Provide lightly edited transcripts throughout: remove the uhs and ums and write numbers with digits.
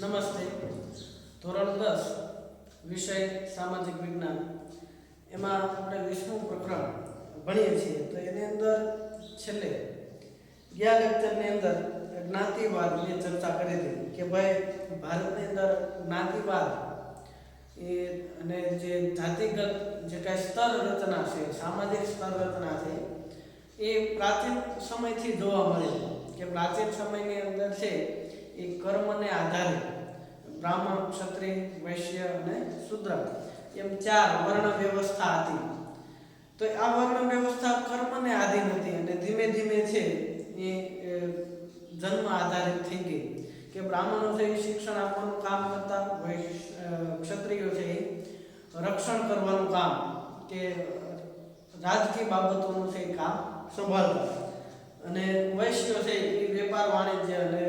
નમસ્તે. ધોરણ 10 વિષય સામાજિક વિજ્ઞાન એમાં આપણે 20મું પ્રકરણ ભણીએ છીએ. તો એની અંદર છેલ્લે ગયા લેક્ચરની અંદર જ્ઞાતિવાદની ચર્ચા કરી હતી કે ભાઈ ભારતની અંદર જ્ઞાતિવાદ એ અને જે જાતિગત જે કાંઈ સ્તર રચના છે, સામાજિક સ્તર રચના છે, એ પ્રાચીન સમયથી જોવા મળે કે પ્રાચીન સમયની અંદર છે એ કર્મને આધારે બ્રાહ્મણ, ક્ષત્રિય, વૈશ્ય અને શૂદ્ર એમ 4 વર્ણ વ્યવસ્થા હતી. તો આ વર્ણ વ્યવસ્થા કર્મને આધીન હતી અને ધીમે ધીમે છે એ જન્મ આધારિત થઈ ગઈ કે બ્રાહ્મણો છે એ શિક્ષણ આપવાનું કામ કરતા, ક્ષત્રિયો છે એ રક્ષણ કરવાનું કામ કે રાજકીય બાબતોનું છે એ કામ સંભાળતા, અને વૈશ્યો છે એ વેપાર વાણિજ્ય અને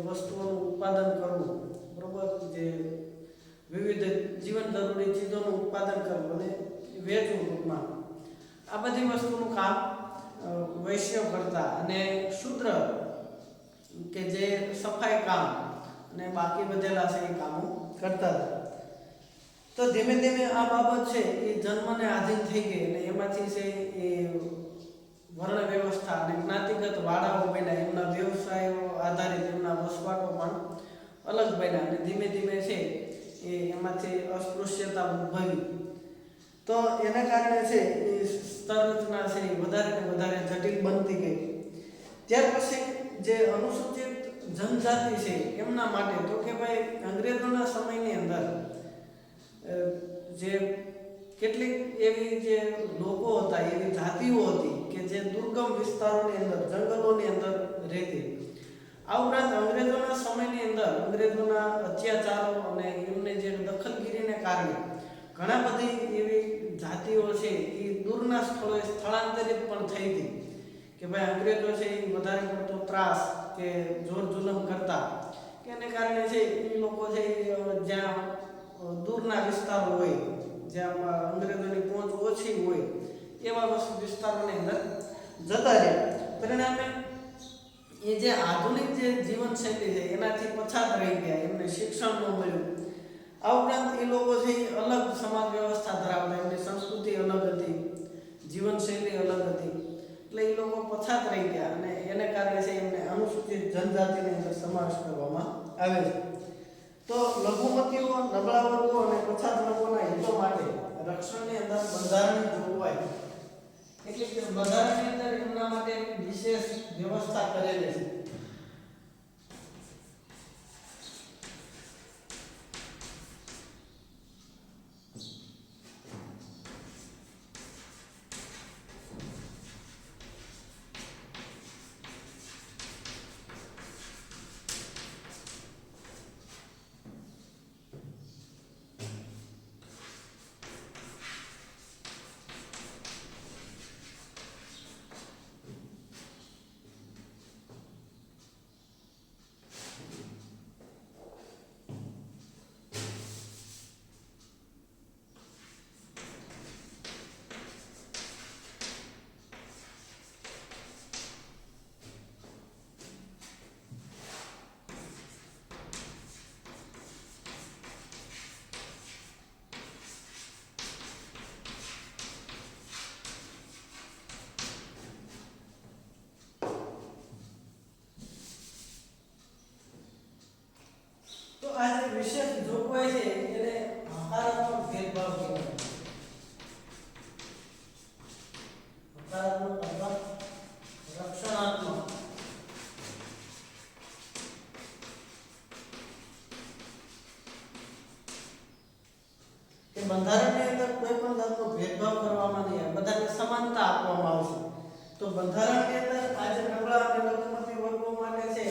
વસ્તુઓનું ઉત્પાદન કરવું, બરોબર, જે વિવિધ જીવન જરૂરી ચીજોનું ઉત્પાદન કરવું અને વેચવું, ટૂંકમાં આ બધી વસ્તુનું કામ વૈશ્યો કરતા, અને શૂદ્ર કે જે સફાઈ કામ અને બાકી બધેલા છે એ કામો કરતા હતા. તો ધીમે ધીમે આ બાબત છે એ જન્મને આધીન થઈ ગઈ અને એમાંથી છે એ વર્ણ વ્યવસ્થા અને જ્ઞાતિગત વાડાઓ બન્યા, એમના વ્યવસાયો આધારિત એમના વસવાટો પણ અલગ બન્યા અને ધીમે ધીમે છે એ એમાંથી અસ્પૃશ્યતા ઉદ્ભવી. તો એના કારણે છે એ સ્તર રચના છે એ વધારે ને વધારે જટિલ બનતી ગઈ. ત્યાર પછી જે અનુસૂચિત જનજાતિ છે એમના માટે તો કે ભાઈ અંગ્રેજોના સમયની અંદર જે કેટલીક એવી જે લોકો હતા, એવી જાતિઓ હતી કે જે દુર્ગમ વિસ્તારોની અંદર, જંગલોની અંદર રહેતી. આ ઉપરાંત અંગ્રેજોના સમયની અંદર અંગ્રેજોના અત્યાચારો અને એમને જે દખલગીરીને કારણે ઘણા બધી એવી જાતિઓ છે એ દૂરના સ્થળોએ સ્થળાંતરિત પણ થઈ હતી કે ભાઈ અંગ્રેજો છે એ વધારે પડતો ત્રાસ કે જોર જુલમ કરતા, કે એને કારણે છે એ લોકો છે જ્યાં દૂરના વિસ્તારો હોય, જ્યાં અંગ્રેજોની પહોંચ ઓછી હોય એવા વિસ્તારોની અંદર જતા રહ્યા. પરિણામે એ જે આધુનિક જે જીવનશૈલી છે એનાથી પછાત રહી ગયા, એમને શિક્ષણ ન મળ્યું. આ ઉપરાંત એ લોકો છે એ અલગ સમાજ વ્યવસ્થા ધરાવતા, એમની સંસ્કૃતિ અલગ હતી, જીવનશૈલી અલગ હતી, એટલે એ લોકો પછાત રહી ગયા અને એને કારણે છે એમને અનુસૂચિત જનજાતિની અંદર સમાવેશ કરવામાં આવે છે. તો લઘુમતીઓ, નબળા વર્ગો અને પછાત લોકોના હિતો માટે રક્ષણની અંદર બંધારણની જોગવાઈ, એટલે કે બંધારણની અંદર એમના માટે વિશેષ વ્યવસ્થા કરેલી છે. વિશેષ જોગવાઈ છે એને હકારાત્મક ભેદભાવ કહેવાય. હકારાત્મક અથવા રક્ષણાત્મક. કે બંધારણની અંદર કોઈ પણ જાતનો ભેદભાવ કરવામાં નહીં આવે, બધાને સમાનતા આપવામાં આવશે. તો બંધારણની અંદર આજે નબળા અને લઘુમતી વર્ગો માટે છે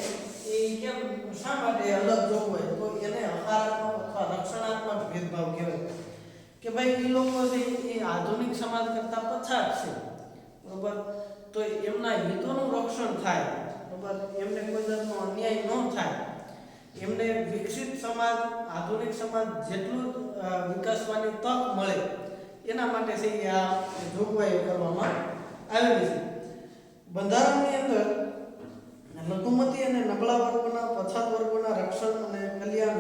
એ કેમ, શા માટે અલગ જોગવાઈ, તો એને હકારાત્મક અથવા રક્ષણાત્મક ભેદભાવ કહેવાય. કે ભાઈ એ લોકો છે એ આધુનિક સમાજ કરતા પછાત છે, બરોબર, તો એમના હિતોનું રક્ષણ થાય, બરોબર, એમને કોઈ જાતનો અન્યાય ન થાય, એમને વિકસિત સમાજ, આધુનિક સમાજ જેટલું વિકાસવાની તક મળે એના માટે છે આ જોગવાઈઓ કરવામાં આવેલી છે. બંધારણની અંદર લઘુમતી અને નબળા વર્ગોના, પછાત વર્ગોના રક્ષણ અને કલ્યાણ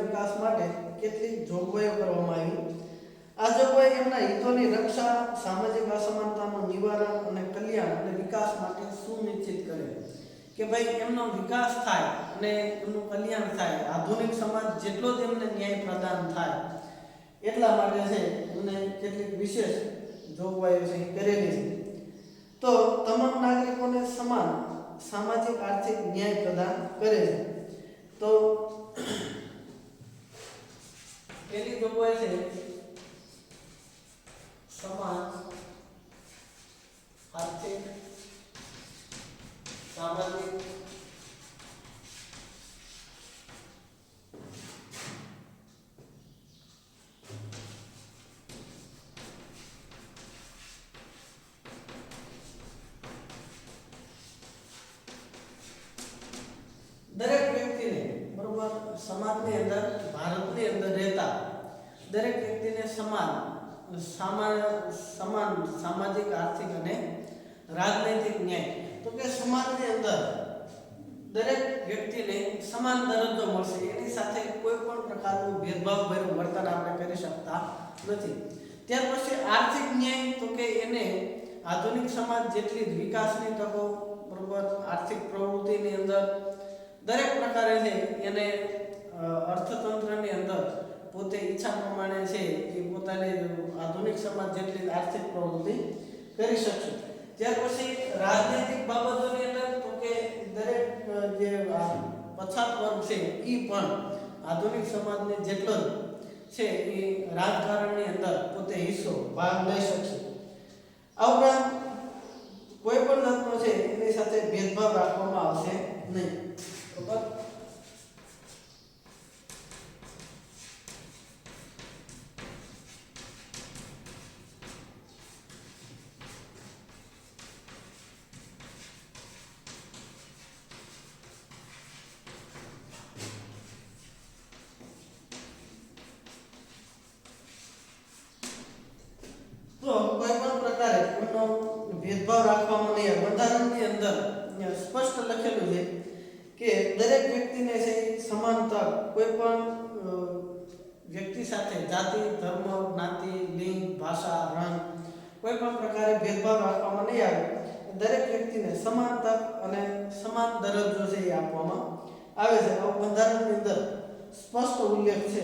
વિકાસ માટે સુનિશ્ચિત કરે કે ભાઈ એમનો વિકાસ થાય અને એમનું કલ્યાણ થાય, આધુનિક સમાજ જેટલો તેમને ન્યાય પ્રદાન થાય એટલા માટે છે એમને કેટલીક વિશેષ જોગવાઈઓ છે કરેલી છે. તો તમામ નાગરિકોને સમાન સામાજિક આર્થિક ન્યાય પ્રદાન કરે છે. તો પહેલી જોગવાઈ છે સમાન આર્થિક સામાજિક દરેક વ્યક્તિને બરોબર સમાજની અંદર ભારતની અંદર રહેતા દરેક વ્યક્તિને સમાન સામાજિક આર્થિક અને રાજનૈતિક ન્યાય, તો કે સમાજની અંદર દરેક વ્યક્તિને સમાન દરજ્જો મળશે, એની સાથે કોઈ પણ પ્રકારનું ભેદભાવભર્યું વર્તન આપણે કરી શકતા નથી. ત્યાર પછી આર્થિક ન્યાય, તો કે એને આધુનિક સમાજ જેટલી જ વિકાસની તકો બરોબર આર્થિક પ્રવૃત્તિની અંદર દરેક પ્રકારે છે એને અર્થતંત્રની અંદર પોતે ઈચ્છા પ્રમાણે છે એ પોતાની આધુનિક સમાજ જેટલી આર્થિક પ્રવૃત્તિ કરી શકશે. ત્યાર પછી રાજનૈતિક બાબતોની અંદર તો કે દરેક જે પછાત વર્ગ છે એ પણ આધુનિક સમાજને જેટલો છે એ રાજકારણની અંદર પોતે હિસ્સો ભાગ લઈ શકશે. આ ઉપરાંત કોઈ પણ જાતનો છે એની સાથે ભેદભાવ રાખવામાં આવશે નહીં. બરાબર. તો કોઈ પણ પ્રકારે એમનો ભેદભાવ રાખવામાં નહીં આવે. બંધારણની અંદર સ્પષ્ટ લખેલું છે કે દરેક વ્યક્તિને છે સમાન તક, કોઈ પણ વ્યક્તિ સાથે જાતિ, ધર્મ, જ્ઞાતિ, લિંગ, ભાષા, રંગ કોઈ પણ પ્રકારે ભેદભાવ રાખવામાં નહીં આવે. દરેક વ્યક્તિને સમાન તક અને સમાન દરજ્જો છે એ આપવામાં આવે છે. આ બંધારણની અંદર સ્પષ્ટ ઉલ્લેખ છે.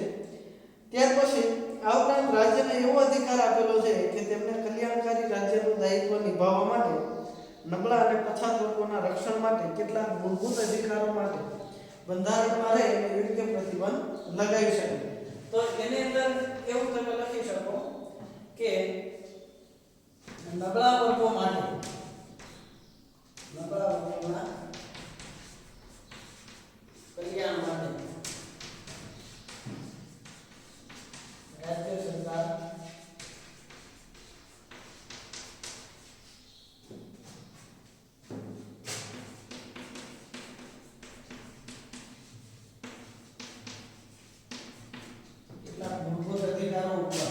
ત્યાર પછી આ ઉપરાંત રાજ્યને એવો અધિકાર આપેલો છે કે તેમને કલ્યાણકારી રાજ્યનું દાયિત્વ નિભાવવા માટે નબળા અને પછાત વર્ગોના રક્ષણ માટે કેટલાક મૂળભૂત અધિકારો માટે બંધારણમાં રહે અને યોગ્ય પ્રતિબંધ લગાવી શકે. તો એની અંદર એવું તમે લખી શકો કે નબળા વર્ગો માટે નબળા વર્ગોના કલ્યાણ માટે રાજ્ય સરકાર કેટલાક મૂળભૂત અધિકારો ઉપર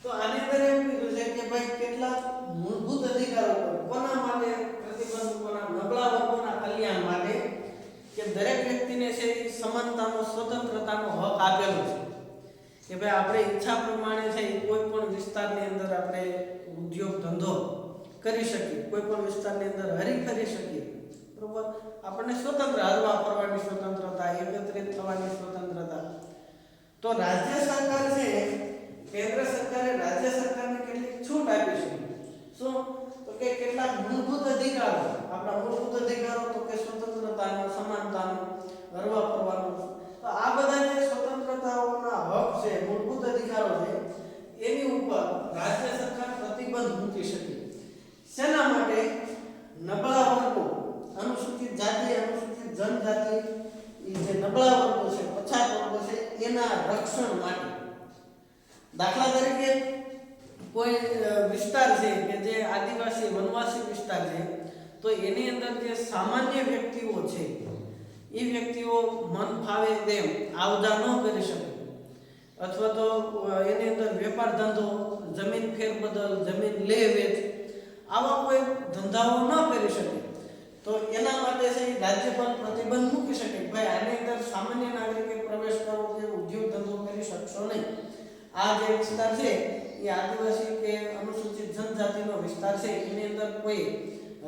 તો આની અંદર એવું કીધું છે કે ભાઈ કેટલાક મૂળભૂત અધિકારો પર કોના માટે પ્રતિબંધ, કોના નબળા વર્ગોના કલ્યાણ માટે કે દરેક વ્યક્તિને છે સમાનતાનો, સ્વતંત્રતાનો હક આપેલો છે કે ભાઈ આપણે ઈચ્છા પ્રમાણે છે કોઈ પણ વિસ્તારની અંદર આપણે ઉદ્યોગ ધંધો કરી શકીએ, કોઈ પણ વિસ્તારની અંદર હરી કરી શકીએ. બરોબર. આપણને સ્વતંત્ર હરવા ફરવાની સ્વતંત્રતા, એકત્રિત થવાની સ્વતંત્રતા. તો રાજ્ય સરકાર છે કેન્દ્ર સરકારે રાજ્ય સરકારને કેટલીક છૂટ આપી છે. શું? તો કે કેટલાક મૂળભૂત અધિકારો, આપણા મૂળભૂત અધિકારો તો કે સ્વતંત્રતાનો, સમાનતાનો, હરવા ફરવાનો, તો આ બધા જે સ્વતંત્રતાઓના હક છે, મૂળભૂત અધિકારો છે, એની ઉપર રાજ્ય સરકાર પ્રતિબંધ મૂકી શકે. શેના માટે? નબળા વર્ગો, અનુસૂચિત જાતિ, અનુસૂચિત જનજાતિ, એ જે નબળા વર્ગો છે, પછાત વર્ગો છે, એના રક્ષણ માટે. દાખલા તરીકે કોઈ વિસ્તાર છે કે જે આદિવાસી વનવાસી વિસ્તાર છે, તો એની અંદર જે સામાન્ય વ્યક્તિઓ છે એ વ્યક્તિઓ મન ફાવે તેમ આવજા ન કરી શકે, અથવા તો એની અંદર વેપાર ધંધો, જમીન ફેરબદલ, જમીન લે વેચ આવા કોઈ ધંધાઓ ન કરી શકે. તો રાજ્ય પર પ્રતિબંધ મૂકી શકે કે ભાઈ આની અંદર સામાન્ય નાગરિકે પ્રવેશ કરવો કે ઉદ્યોગ ધંધો કરી શકશો નહીં. આ જે વિસ્તાર છે એ આદિવાસી કે અનુસૂચિત જનજાતિનો વિસ્તાર છે, એની અંદર કોઈ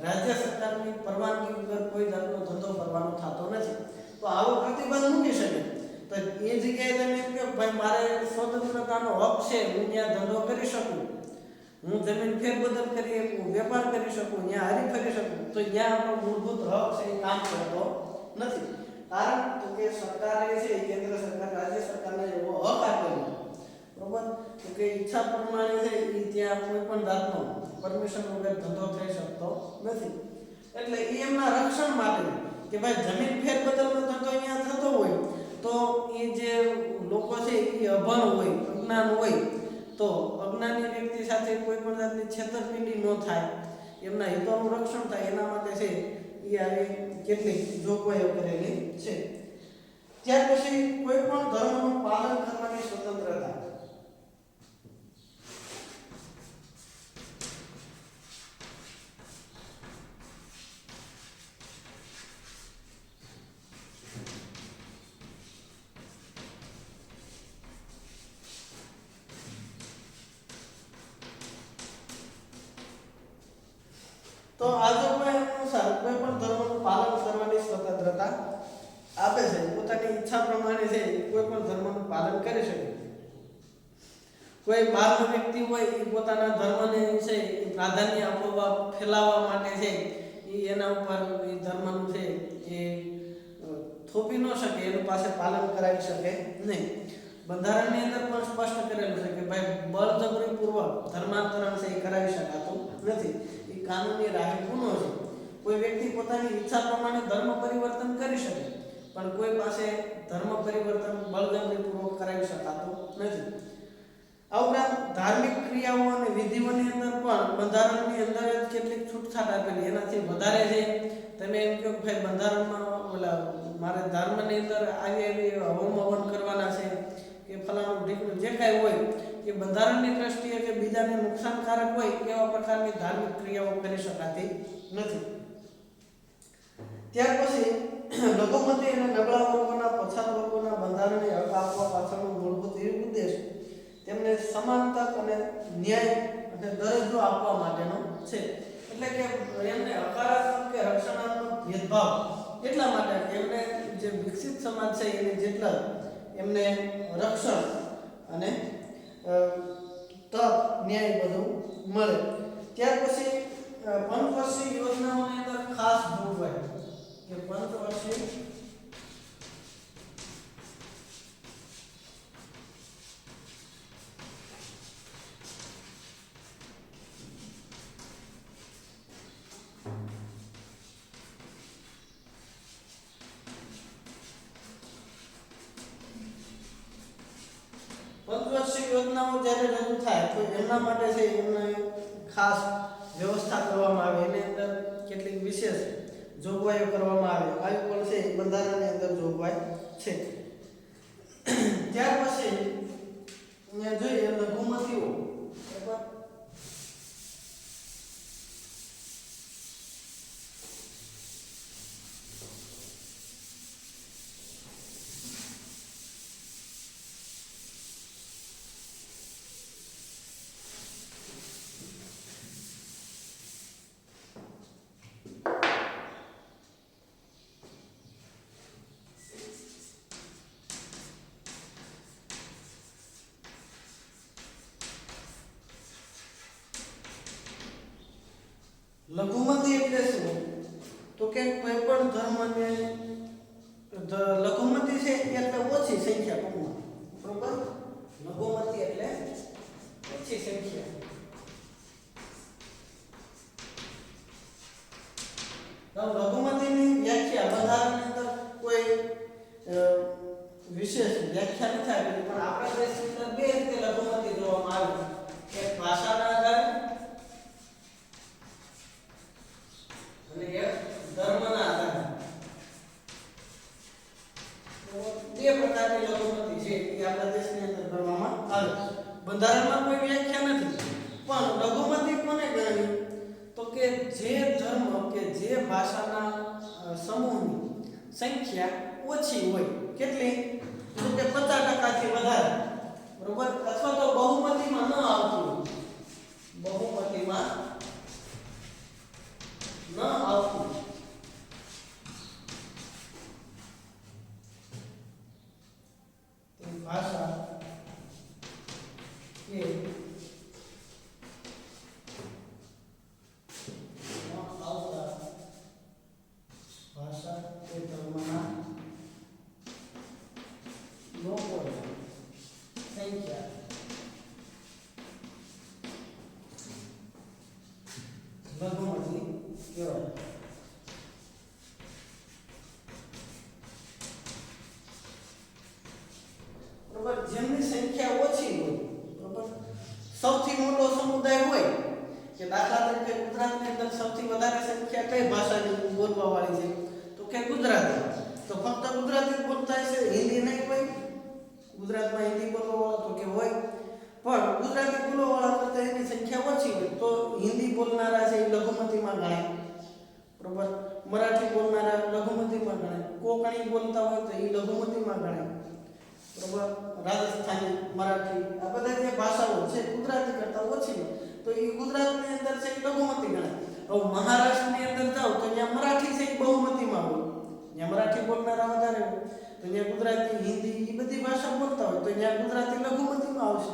રાજ્ય સરકારની પરવાનગી વગર કોઈ જાતનો ધંધો કરવાનો થતો નથી. તો આવો પ્રતિબંધ મૂકી શકે. તો એ જગ્યાએ તમે એમ કે ભાઈ મારે સ્વતંત્રતાનો હક છે, હું ત્યાં ધંધો કરી શકું, હું જમીન ફેરબદલ કરી શકું, વેપાર કરી શકું, ત્યાં હરી ફરી શકું, તો ત્યાં આપણો મૂળભૂત હક છે એ કામ કરતો નથી. કારણ તો કે સરકારે છે, કેન્દ્ર સરકાર રાજ્ય સરકારને એવો હક આપેલો, બરોબર, તો કે ઈચ્છા પ્રમાણે છે એ ત્યાં કોઈ પણ જાતનો પરમિશન વગર ધંધો થઈ શકતો નથી. એટલે એ એમના રક્ષણ માટે કે ભાઈ જમીન ફેરબદલનો ધંધો અહીંયા થતો હોય તો એ જે લોકો છે એ અભણ હોય, અજ્ઞાન હોય, તો અજ્ઞાની વ્યક્તિ સાથે કોઈ પણ જાતની છેતરપિંડી ન થાય, એમના હિતોનું રક્ષણ થાય, એના માટે છે એ આવી કેટલીક જોગવાઈઓ કરેલી છે. ત્યાર પછી કોઈ પણ ધર્મનું પાલન કરવાની સ્વતંત્રતા. તો આ જોગવાઈ અનુસાર કોઈ પણ ધર્મનું પાલન કરવાની સ્વતંત્રતા આપે છે. પોતાની ઈચ્છા પ્રમાણે છે કોઈ પણ ધર્મનું પાલન કરી શકે. કોઈ બહારનો વ્યક્તિ હોય એ પોતાના ધર્મને છે એ પ્રાધાન્ય આપવા ફેલાવવા માટે છે એ એના ઉપર એ ધર્મનું છે એ થોપી ન શકે, એનું પાસે પાલન કરાવી શકે નહીં. બંધારણની અંદર પણ સ્પષ્ટ કરેલું છે કે ભાઈ બળજબરીપૂર્વક ધર્માંતરણ છે એ કરાવી શકાતું નથી. એ કાનૂની રાહે ગુનો છે. કોઈ વ્યક્તિ પોતાની ઈચ્છા પ્રમાણે ધર્મ પરિવર્તન કરી શકે, પણ કોઈ પાસે ધર્મ પરિવર્તન બળજબરીપૂર્વક કરાવી શકાતું નથી. આ ઉપરાંત ધાર્મિક ક્રિયાઓ અને વિધિઓની અંદર પણ બંધારણની અંદર જ કેટલીક છૂટછાટ આપેલી. એનાથી વધારે છે તમે એમ કહો ભાઈ બંધારણમાં ઓલા મારે ધર્મની અંદર આવી હોમ હવન કરવાના છે કે ફલાણું ઢીકણું જે કાંઈ હોય એ બંધારણની દ્રષ્ટિએ કે બીજાને નુકસાનકારક હોય એવા પ્રકારની ધાર્મિક ક્રિયાઓ કરી શકાતી નથી. ત્યાર પછી લઘુમતી અને નબળા વર્ગોના, પછાત વર્ગોના બંધારણીય હક આપવા પાછળનો મૂળભૂત ઉદ્દેશ તેમને સમાન તક અને ન્યાય અને દરજ્જો આપવા માટેનો છે. એટલે કે એમને હકારાત્મક કે રક્ષણાત્મક ભેદભાવ એટલા માટે કે એમને જે વિકસિત સમાજ છે એને જેટલા એમને રક્ષણ અને તક, ન્યાય બધું મળે. ત્યાર પછી પંચવર્ષીય યોજનાઓની અંદર ખાસ જોગવાઈ કે પંચવર્ષીય યોજનાઓ જ્યારે રજૂ થાય તો એમના માટે છે એમને ખાસ વ્યવસ્થા કરવામાં આવે, એની અંદર કેટલીક વિશેષ જોગવાઈઓ કરવામાં આવે. આવી પણ છે બંધારણની અંદર જોગવાઈ છે. ત્યાર પછી અહીંયા જોઈએ લઘુમતીઓ, બરાબર, લઘુમતી એટલે શું? તો કે કોઈ પણ ધર્મને લઘુમતી છે એટલે ઓછી સંખ્યા ટૂંકમાં, બરોબર. લઘુમતી એટલે ઓછી સંખ્યા. લઘુમતીની વ્યાખ્યા બંધારણની અંદર કોઈ વિશેષ વ્યાખ્યા નથી આપેલી, પણ આપણા દેશની અંદર બે રીતે લઘુમતી જોવામાં આવે. એક ભાષાના આધારે અને એક ધર્મના આધારે. બે પ્રકારની લઘુમતી છે એ આપણા દેશની અંદર કરવામાં આવે. બંધારણમાં કોઈ વ્યાખ્યા નથી, પણ લઘુમતી કોને ગણાવી? તો કે જે ધર્મ કે જે ભાષાના સમૂહને સંખ્યા ઓછી હોય, કેટલી? તો કે 50% થી વધારે, બરોબર, અથવા તો બહુમતીમાં ન આવતું હોય, બહુમતીમાં ન આવતું ભાષા કે આવતા ભાષા કે ધર્મના લોકોની સંખ્યા લઘુમતી કહેવાય. બરોબર, જેમની સંખ્યા ઓછી હોય, બરોબર, સૌથી મોટો સમુદાય હોય કે દાખલા તરીકે ગુજરાતની અંદર સૌથી વધારે સંખ્યા કઈ ભાષાની બોલવા વાળી છે? તો કે ગુજરાતી. તો ફક્ત ગુજરાતી જ બોલતા હશે, હિન્દી નહીં હોય? ગુજરાતમાં હિન્દી બોલવા વાળા તો કે હોય, પણ ગુજરાતી બોલવા વાળા કરતા એની સંખ્યા ઓછી હોય તો હિન્દી બોલનારા છે એ લઘુમતીમાં ગણાય, બરોબર, મરાઠી બોલનારા લઘુમતીમાં ગણાય, કોંકણી બોલતા હોય તો એ લઘુમતીમાં ગણાય, બરોબર, રાજસ્થાની, મરાઠી, આ બધા જે ભાષાઓ છે ગુજરાતી કરતા ઓછી હોય તો એ ગુજરાતની અંદર છે એ લઘુમતી ગણાય. હવે મહારાષ્ટ્રની અંદર જાઓ તો ત્યાં મરાઠી છે એ બહુમતીમાં હોય, ત્યાં મરાઠી બોલનારા વધારે હોય, તો ત્યાં ગુજરાતી, હિન્દી એ બધી ભાષા બોલતા હોય તો ત્યાં ગુજરાતી લઘુમતીમાં આવશે.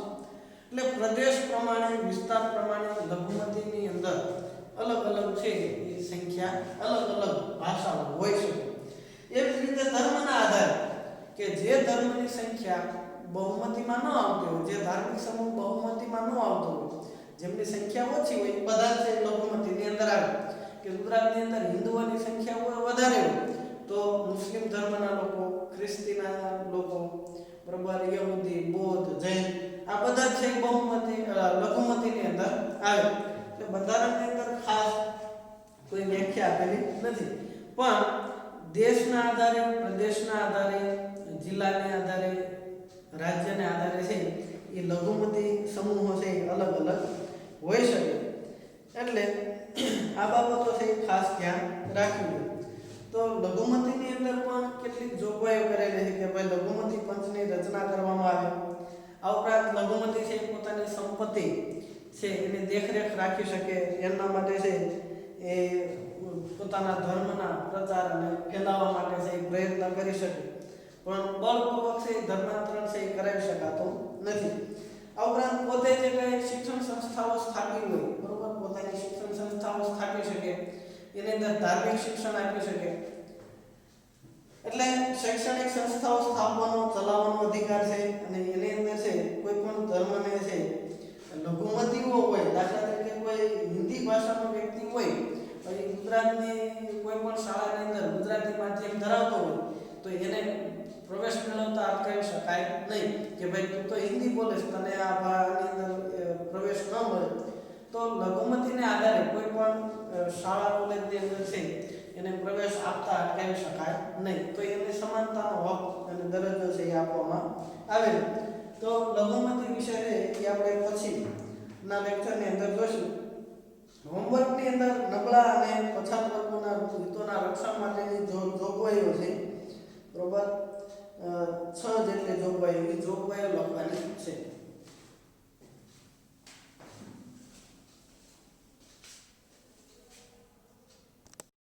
એટલે પ્રદેશ પ્રમાણે, વિસ્તાર પ્રમાણે લઘુમતીની અંદર અલગ અલગ છે એ સંખ્યા અલગ અલગ ભાષાઓ હોય છે. એ જ રીતે ધર્મના આધારે કે જે ધર્મની સંખ્યા બહુમતીમાં ન આવતી હોય, જે ધાર્મિક સમૂહ બહુમતીમાં ન આવતો હોય, જેમની સંખ્યા ઓછી હોય બધા છે લઘુમતીની અંદર આવે. કે ગુજરાતની અંદર હિન્દુઓની સંખ્યા વધારે હોય તો મુસ્લિમ ધર્મના લોકો, ખ્રિસ્તીના લોકો, બરોબર, યહૂદી, બૌદ્ધ, જૈન આ બધા છે બહુમતી લઘુમતીની અંદર આવે. એટલે બંધારણની અંદર ખાસ કોઈ વ્યાખ્યા આપેલી નથી, પણ દેશના આધારે, પ્રદેશના આધારે, જિલ્લાને આધારે, રાજ્યને આધારે છે એ લઘુમતી સમૂહો છે અલગ અલગ હોઈ શકે. એટલે આ બાબતો છે ખાસ ધ્યાન રાખવી જોઈએ. તો લઘુમતીની અંદર પણ કેટલીક જોગવાઈઓ કરેલી છે કે ભાઈ લઘુમતી પંચની રચના કરવામાં આવે. આ ઉપરાંત લઘુમતી છે પોતાની સંપત્તિ છે એની દેખરેખ રાખી શકે, એના માટે છે એ પોતાના ધર્મના પ્રચાર અને ફેલાવવા માટે છે એ પ્રયત્ન કરી શકે, પણ બળપૂર્વક છે ધર્માંતરણ છે એ કરાવી શકાતો નથી. આ ઉપરાંત પોતે જે કંઈ શિક્ષણ સંસ્થાઓ સ્થાપી હોય, બરોબર, પોતાની શિક્ષણ સંસ્થાઓ સ્થાપી શકે, એની અંદર ધાર્મિક શિક્ષણ આપી શકે. એટલે શૈક્ષણિક સંસ્થાઓ સ્થાપવાનો, ચલાવવાનો અધિકાર છે. અને એની અંદર છે કોઈ પણ ધર્મને છે લઘુમતીઓ હોય, દાખલા તરીકે કોઈ હિન્દી ભાષાનો વ્યક્તિ હોય પછી ગુજરાતની કોઈ પણ શાળાની અંદર ગુજરાતી માધ્યમ ધરાવતો હોય તો એને પ્રવેશ મેળવતા અટકાવી શકાય નહીં કે ભાઈ તું તો હિન્દી બોલે છે, તને આ ભાષાની અંદર પ્રવેશ ન મળે. તો લઘુમતીને આધારે કોઈ પણ શાળા, કોલેજની અંદર છે એને પ્રવેશ આપતા અટકાવી શકાય નહીં. તો એને સમાનતાનો હક અને દરજ્જો છે એ આપવામાં આવે. તો લઘુમતી વિશે છે એ આપણે પછીના લેક્ચરની અંદર જોઈશું. હોમવર્કની અંદર નબળા અને પછાત વર્ગોના હિતોના રક્ષણ માટેની જોગવાઈઓ છે, બરોબર,